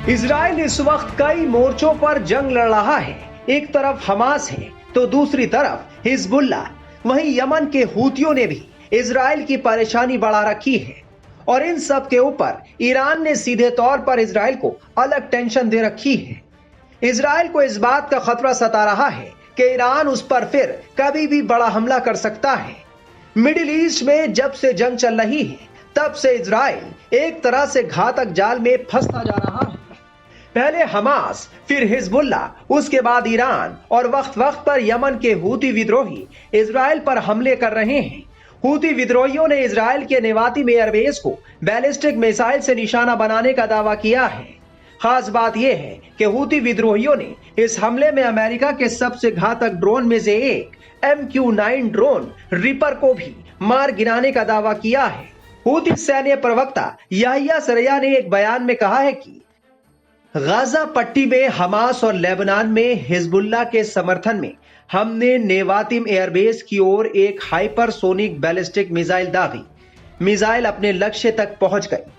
Israel इस वक्त कई मोर्चों पर जंग लड़ रहा है। एक तरफ हमास है तो दूसरी तरफ हिजबुल्लाह। वहीं यमन के हूतियों ने भी इजराइल की परेशानी बढ़ा रखी है और इन सब के ऊपर ईरान ने सीधे तौर पर इजराइल को अलग टेंशन दे रखी है। इजराइल को इस बात का खतरा सता रहा है कि ईरान उस पर फिर कभी भी बड़ा हमला कर सकता है। मिडिल ईस्ट में जब से जंग चल रही है तब से इजराइल एक तरह से घातक जाल में फंसता जा रहा है। पहले हमास, फिर हिजबुल्लाह, उसके बाद ईरान और वक्त वक्त पर यमन के हूती विद्रोही इजराइल पर हमले कर रहे हैं। हूती विद्रोहियों ने इजराइल के नेवातिम एयरबेस को बैलिस्टिक मिसाइल से निशाना बनाने का दावा किया है। खास बात यह है कि हूती विद्रोहियों ने इस हमले में अमेरिका के सबसे घातक ड्रोन में से एक MQ-9 ड्रोन रिपर को भी मार गिराने का दावा किया है। हूती सैन्य प्रवक्ता याहिया सरिया ने एक बयान में कहा है कि गाजा पट्टी में हमास और लेबनान में हिजबुल्लाह के समर्थन में हमने नेवातिम एयरबेस की ओर एक हाइपरसोनिक बैलिस्टिक मिसाइल दागी। मिसाइल अपने लक्ष्य तक पहुंच गई।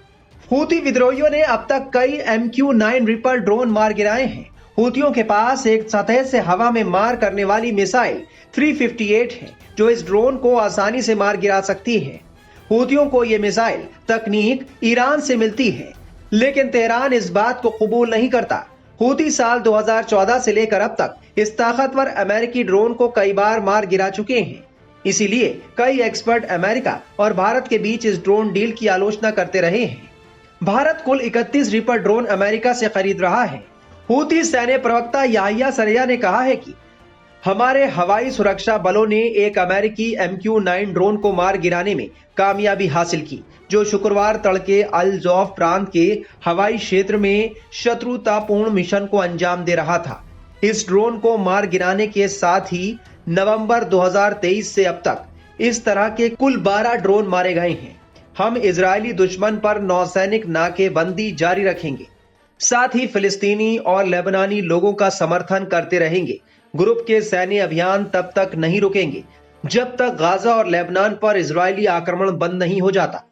हूती विद्रोहियों ने अब तक कई MQ-9 रिपर ड्रोन मार गिराए हैं। हूतियों के पास एक सतह से हवा में मार करने वाली मिसाइल 358 है जो इस ड्रोन को आसानी से मार गिरा सकती है। हूतियों को यह मिसाइल तकनीक ईरान से मिलती है, लेकिन तेहरान इस बात को कबूल नहीं करता। हूती साल 2014 से लेकर अब तक इस ताकतवर अमेरिकी ड्रोन को कई बार मार गिरा चुके हैं। इसीलिए कई एक्सपर्ट अमेरिका और भारत के बीच इस ड्रोन डील की आलोचना करते रहे हैं। भारत कुल 31 रिपर ड्रोन अमेरिका से खरीद रहा है। हूती सैन्य प्रवक्ता याहिया सरिया ने कहा है कि हमारे हवाई सुरक्षा बलों ने एक अमेरिकी MQ-9 ड्रोन को मार गिराने में कामयाबी हासिल की, जो शुक्रवार तड़के अल जौफ प्रांत के हवाई क्षेत्र में शत्रुतापूर्ण मिशन को अंजाम दे रहा था। इस ड्रोन को मार गिराने के साथ ही नवंबर 2023 से अब तक इस तरह के कुल 12 ड्रोन मारे गए हैं। हम इजरायली दुश्मन पर नौसैनिक नाकेबंदी जारी रखेंगे, साथ ही फिलिस्तीनी और लेबनानी लोगों का समर्थन करते रहेंगे। ग्रुप के सैन्य अभियान तब तक नहीं रुकेंगे जब तक गाजा और लेबनान पर इजरायली आक्रमण बंद नहीं हो जाता।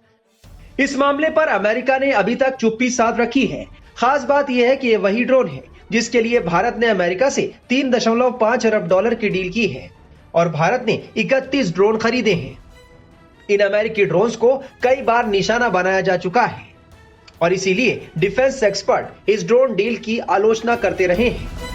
इस मामले पर अमेरिका ने अभी तक चुप्पी साध रखी है। खास बात यह है कि यह वही ड्रोन है जिसके लिए भारत ने अमेरिका से 3.5 अरब डॉलर की डील की है और भारत ने 31 ड्रोन खरीदे हैं। इन अमेरिकी ड्रोन्स को कई बार निशाना बनाया जा चुका है और इसीलिए डिफेंस एक्सपर्ट इस ड्रोन डील की आलोचना करते रहे हैं।